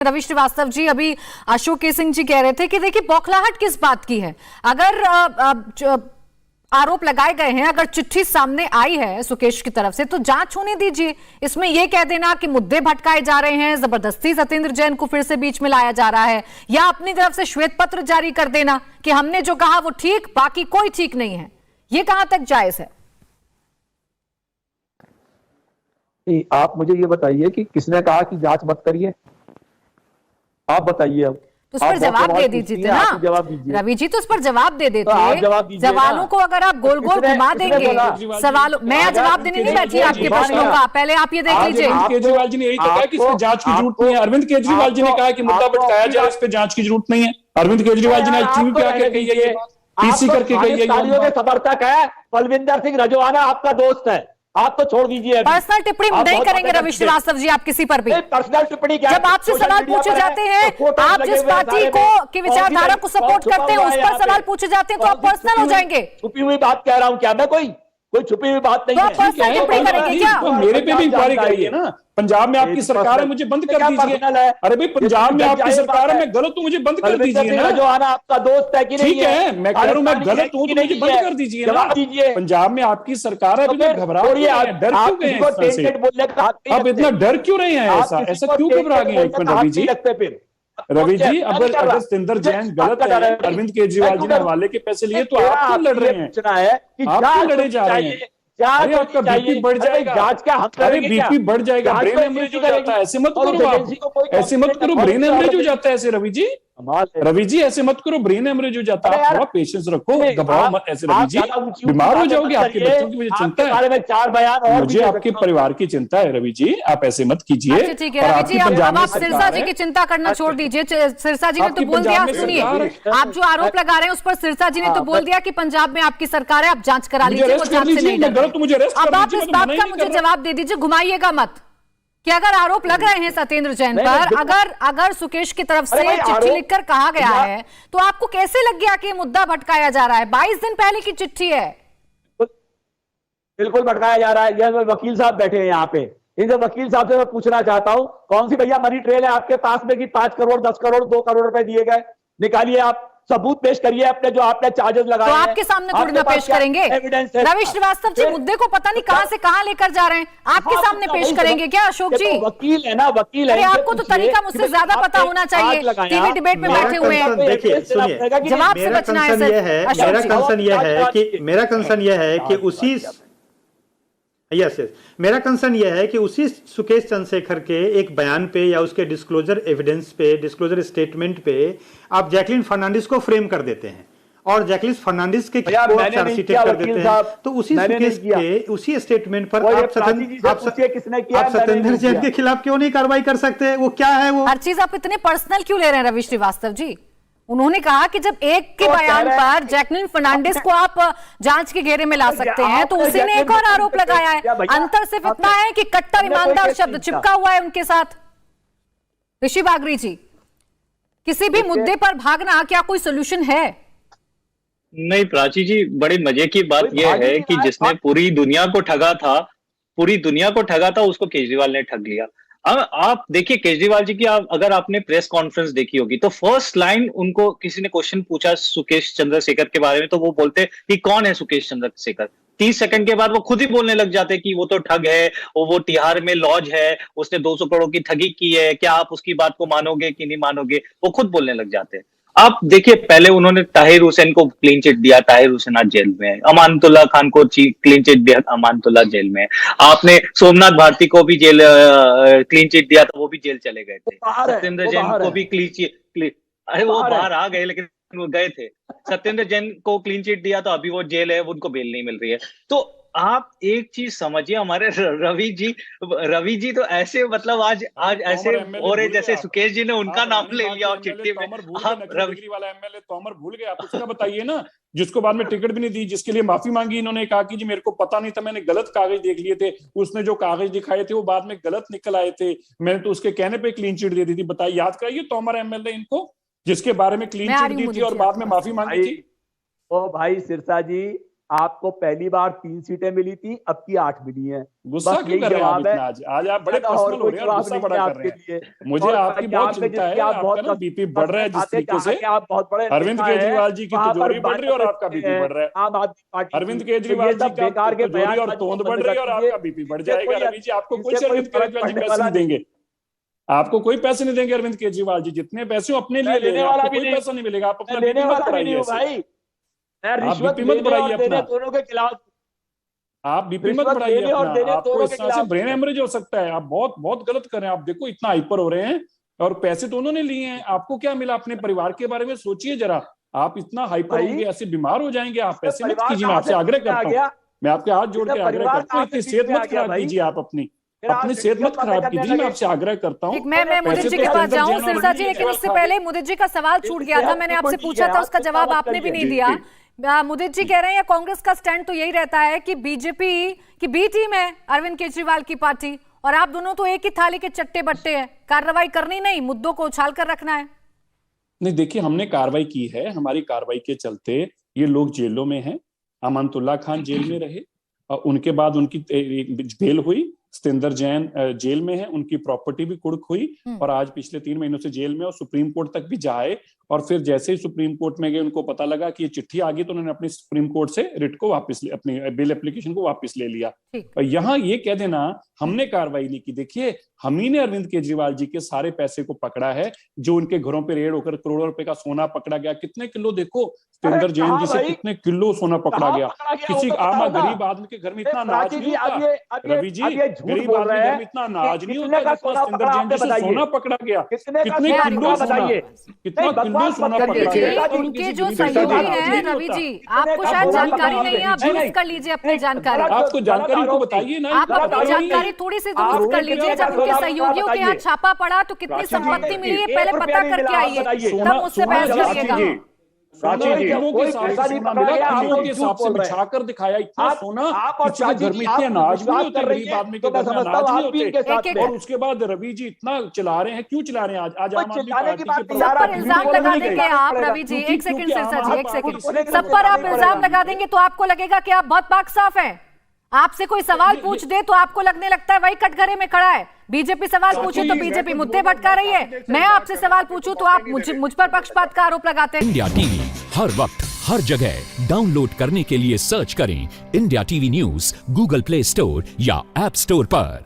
रवि श्रीवास्तव जी, अभी अशोक सिंह जी कह रहे थे कि देखिए बौखलाहट किस बात की है। अगर आरोप लगाए गए हैं, अगर चिट्ठी सामने आई है सुकेश की तरफ से तो जांच होने दीजिए। इसमें यह कह देना कि मुद्दे भटकाए जा रहे हैं, जबरदस्ती सत्येंद्र जैन को फिर से बीच में लाया जा रहा है, या अपनी तरफ से श्वेत पत्र जारी कर देना कि हमने जो कहा वो ठीक, बाकी कोई ठीक नहीं है, ये कहां तक जायज है? आप मुझे ये बताइए कि किसने कहा कि जांच मत करिए? आप बताइए। अब तो उस पर जवाब दे दीजिए ना रवि जी, तो उस पर जवाब दे देते। सवालों को अगर आप गोल गोल घुमा देंगे सवालों, मैं जवाब देने नहीं बैठी आपके प्रश्नों का, पहले आप ये देख लीजिए। केजरीवाल जी ने यही तो कहा कि इसमें जांच की जरूरत नहीं है। अरविंद केजरीवाल जी ने कहा कि मुद्दा भटकाया जाए, इस पर जांच की जरूरत नहीं है। अरविंद केजरीवाल जी ने टीवी पे आकर कही है, पीसी करके कही है, के समर्थक है। बलविंदर सिंह रजवाना आपका दोस्त है, आप तो छोड़ दीजिए। पर्सनल टिप्पणी नहीं करेंगे रवि श्रीवास्तव जी आप किसी पर भी। पर्सनल टिप्पणी क्या? जब आपसे सवाल पूछे जाते हैं, आप जिस पार्टी को की विचारधारा को सपोर्ट करते हैं उस पर सवाल पूछे जाते हैं तो आप पर्सनल हो जाएंगे। छुपी हुई बात कह रहा हूं क्या मैं? कोई छुपी हुई बात नहीं है। पर्सनल टिप्पणी करेंगे क्या? तो मेरे पे भी इंक्वायरी कराइए ना। पंजाब में आपकी सरकार है, मुझे बंद कर दीजिए। अरे भाई, पंजाब में आपकी सरकार है, मैं गलत हूँ, मुझे बंद कर दीजिए ना। जो आना आपका दोस्त है कि नहीं? ठीक है, मैं कह रहा हूँ मैं गलत हूँ तो मुझे बंद कर दीजिए ना। पंजाब में आपकी सरकार है, अभी तो घबरा डर क्यों गए हैं? अब इतना डर क्यों रहे हैं? ऐसा क्यों घबरा गए? एक मिनट रवि जी, रवि जी, अगर सत्येंद्र जैन गलत है, अरविंद केजरीवाल जी ने हवाले के पैसे लिए, तो आप क्यों लड़ रहे हैं? आप क्यों लड़े जा रहे हैं? अरे आपका बीपी बढ़ जाएगा। जांच का हक, अरे बीपी बढ़ जाएगा, ब्रेन हेमरेज हो जाता है। ऐसे मत करो आप, ऐसे मत करो, ब्रेन हेमरेज हो जाता है ऐसे। रवि जी, रवि जी ऐसे मत करो, ब्रेन हेमरेज हो जाता है। आप थोड़ा पेशेंस रखो, घबराओ मत ऐसे। रवि जी, बीमार हो जाओगे, आपके बच्चों की मुझे चिंता है, 4 बयान और मुझे आपके परिवार की चिंता है। रवि जी, आप ऐसे मत कीजिए। ठीक है रवि जी, अब आप सिरसा जी की चिंता करना छोड़ दीजिए। सिरसा जी ने तो बोल दिया, सुनिए, आप जो आरोप लगा रहे हैं उस पर सिरसा जी ने तो बोल दिया कि पंजाब में आपकी सरकार है, आप जांच करा लीजिए, वो जांच से नहीं डर। अब आप इस बात का मुझे जवाब दे दीजिए, घुमाइएगा मत, कि अगर आरोप लग रहे हैं सत्येंद्र जैन पर, अगर सुकेश की तरफ से चिट्ठी लिखकर कहा गया है, तो आपको कैसे लग गया कि मुद्दा भटकाया जा रहा है? 22 दिन पहले की चिट्ठी है। बिल्कुल भटकाया जा रहा है। ये वकील साहब बैठे हैं यहाँ पे, इनसे वकील साहब से मैं पूछना चाहता हूं, कौन सी भैया मनी ट्रेल है आपके पास में कि 5 करोड़ 10 करोड़ 2 करोड़ रुपए दिए गए? निकालिए, आप सबूत पेश करिए अपने, जो आपने चार्जेस लगाए तो आपके सामने थोड़ी ना पेश करेंगे। रवि श्रीवास्तव जी मुद्दे को पता नहीं कहां से कहां लेकर जा रहे हैं, आपके सामने पेश करेंगे क्या अशोक जी? वकील है ना, वकील है। आपको तो तरीका मुझसे ज्यादा पता होना चाहिए, टीवी डिबेट में बैठे हुए हैं। देखिए सुनिए, जवाब से बचना है सर। मेरा कंसर्न यह है कि उसी मेरा कंसर्न यह है कि उसी सुकेश चंद्रशेखर के एक बयान पे या उसके डिस्क्लोजर एविडेंस पे, डिस्क्लोजर स्टेटमेंट पे आप जैकलिन फर्नांडिस को फ्रेम कर देते हैं और जैकलिन फर्नांडिस के चार्जशीट कर देते हैं। तो उसी सुकेश के उसी स्टेटमेंट पर आप सत्येंद्र जैन के खिलाफ क्यों नहीं कार्रवाई कर सकते? वो क्या है? वो हर चीज आप इतने पर्सनल क्यों ले रहे हैं रवि श्रीवास्तव जी? उन्होंने कहा कि जब एक के बयान पर जैकलिन फर्नांडिस को आप जांच के घेरे में ला सकते हैं, तो उसी ने एक और आरोप लगाया है। अंतर सिर्फ इतना है कि कट्टर ईमानदार शब्द चिपका हुआ है उनके साथ। ऋषि बागरी जी, किसी भी मुद्दे पर भागना क्या कोई सोल्यूशन है? नहीं प्राची जी, बड़े मजे की बात यह है कि जिसने पूरी दुनिया को ठगा था, उसको केजरीवाल ने ठग लिया। अब आप देखिए केजरीवाल जी की, अगर आपने प्रेस कॉन्फ्रेंस देखी होगी तो फर्स्ट लाइन उनको किसी ने क्वेश्चन पूछा सुकेश चंद्रशेखर के बारे में, तो वो बोलते कि कौन है सुकेश चंद्रशेखर। 30 सेकंड के बाद वो खुद ही बोलने लग जाते कि वो तो ठग है, वो तिहाड़ में लॉज है, उसने 200 करोड़ की ठगी की है, क्या आप उसकी बात को मानोगे कि नहीं मानोगे, वो खुद बोलने लग जाते हैं। आप देखिए, पहले उन्होंने ताहिर हुसैन को क्लीन चिट दिया, ताहिर हुसैन आज जेल में है। अमानतुल्लाह खान को क्लीन चिट दिया, अमानतुल्लाह जेल में है। आपने सोमनाथ भारती को भी जेल क्लीन चिट दिया था, वो भी जेल चले गए थे। सत्येंद्र जैन को भी क्लीन चिट, अरे वो बाहर आ गए लेकिन वो गए थे। सत्येंद्र जैन को क्लीन चिट दिया तो अभी वो जेल है, उनको बेल नहीं मिल रही है। तो आप एक चीज समझिए, हमारे रवि जी तो ऐसे मतलब आज ऐसे हो रहे जैसे सुकेश जी ने उनका नाम ले लिया और चिट्ठी में। आप रवि वाला एमएलए तोमर भूल गए, आप उसका बताइए ना, जिसको बाद में टिकट भी नहीं दी, जिसके लिए माफी मांगी। इन्होंने कहा कि जी मेरे को पता नहीं था, मैंने गलत कागज देख लिए थे, उसने जो कागज दिखाए थे वो बाद में गलत निकल आए थे, मैंने तो उसके कहने पे क्लीन चिट दे दी थी। बताइए, याद कराइए तोमर एमएलए इनको, जिसके बारे में क्लीन चिट दी थी और बाद में माफी मांगी थी। ओ भाई सिरसा जी, आपको पहली बार 3 सीटें मिली थी, अब की 8 मिली हैं। गुस्सा क्यों कर रहे हैं आप इतना? आज आप बड़े पर्सनल हो रहे हैं और गुस्सा बड़ा कर रहे हैं। मुझे आपकी बहुत चिंता है, आपका ना बीपी बढ़ रहा है जिस तरीके से। अरविंद केजरीवाल जी की तिजोरी बढ़ रही है और आपका बीपी बढ़ रहा है। आम आदमी पार्टी, अरविंद केजरीवाल जी का तिजोरी और तोंद बढ़ रही है और आपका बीपी बढ़ जाएगा। रवि जी, आपको कोई अरविंद केजरीवाल जी पैसे नहीं देंगे, आपको कोई पैसे नहीं देंगे अरविंद केजरीवाल जी। जितने पैसे अपने लिए लेने वाला, कोई पैसा नहीं मिलेगा। आप अपना लेने वाला भी नहीं हूं भाई, रिश्वत मत बढ़ाइए अपना, दोनों के खिलाफ आप बीपी मत बढ़ाइए अपना। आपको इस तरह से ब्रेन हेमरेज हो सकता है। आप बहुत बहुत गलत कर रहे हैं। आप देखो इतना हाइपर हो रहे हैं और पैसे तो उन्होंने लिए हैं, आपको क्या मिला? अपने परिवार के बारे में सोचिए जरा। आप इतना हाइपर होंगे, ऐसे बीमार हो जाएंगे। आप ऐसे मत कीजिए, मैं आपसे आग्रह करता हूँ, मैं आपके हाथ जोड़ के आग्रह करता हूँ, इतनी सेहत मत खराब कीजिए आप अपनी सेहत मत खराब कीजिए। मैं आपसे आग्रह करता हूँ। मैं मुदित जी के पास जाऊं सिरसा जी, लेकिन उससे पहले मुदित जी का सवाल छूट गया था। मैंने आपसे पूछा था, उसका जवाब आपने भी नहीं दिया। मुदित जी कह रहे हैं कांग्रेस का स्टैंड तो यही रहता है कि बीजेपी की बी टीम है अरविंद केजरीवाल की पार्टी, और आप दोनों तो एक ही थाली के चट्टे बट्टे हैं। कार्रवाई करनी नहीं, मुद्दों को उछाल कर रखना है। नहीं, देखिए हमने कार्रवाई की है। हमारी कार्रवाई के चलते ये लोग जेलों में हैं। अमानतुल्लाह खान जेल में रहे और उनके बाद उनकी बेल हुई। सतेंद्र जैन जेल में है, उनकी प्रॉपर्टी भी कुर्क हुई और आज पिछले 3 महीनों से जेल में, और सुप्रीम कोर्ट तक भी जाए। और फिर जैसे ही सुप्रीम कोर्ट में गए, उनको पता लगा कि ये चिट्ठी आ गई, तो उन्होंने अपनी सुप्रीम कोर्ट से रिट को वापस ले, अपनी बेल एप्लीकेशन को वापस ले लिया। और यहाँ ये कह देना हमने कार्रवाई नहीं की, देखिए हम ही ने अरविंद केजरीवाल जी के सारे पैसे को पकड़ा है। जो उनके घरों पे रेड होकर करोड़ों रुपए का सोना पकड़ा गया। कितने किलो, देखो सतेंद्र जैन जी से कितने किलो सोना पकड़ा गया। किसी आम गरीब आदमी के घर में इतना अनाज नहीं होता रवि जी, गरीब आदमी घर में इतना अनाज नहीं होता जितना सतेंद्र जैन जी से सोना पकड़ा गया। कितने किलो सोना, कितना किलो सोना पकड़ा गया। उनके जो सहयोगी हैं रवि जी, आपको शायद जानकारी नहीं है, आप दुरुस्त कर लीजिए अपनी जानकारी। आपको जानकारी तो बताइए ना, आप अपनी जानकारी थोड़ी सी दुरुस्त कर लीजिए। जब उनके सहयोगियों के यहाँ छापा पड़ा तो कितनी संपत्ति मिली है पहले पता करके आइए, तब मुझसे बहस करिएगा। किलो के हिसाब से बिछाकर दिखाया। इतना सोना किसी के घर में, इतने अनाज नहीं होते, गरीब आदमी के घर में अनाज नहीं होते। और उसके बाद रवि जी इतना चला रहे हैं, क्यों चला रहे हैं? आज आम आदमी पार्टी के सब पर इल्जाम लगा देंगे आप रवि जी। एक सेकंड सिरसा जी, एक सेकंड। सब पर आप इल्जाम लगा देंगे तो आपको लगेगा कि आप बहुत पाक साफ हैं। आपसे कोई सवाल पूछ दे तो आपको लगने लगता है वही कटघरे में खड़ा है। बीजेपी सवाल पूछे तो बीजेपी मुद्दे भटका रही है। मैं आपसे सवाल पूछूं तो आप मुझ पर पक्षपात का आरोप लगाते हैं। इंडिया टीवी हर वक्त हर जगह डाउनलोड करने के लिए सर्च करें India TV news Google play store या ऐप स्टोर पर।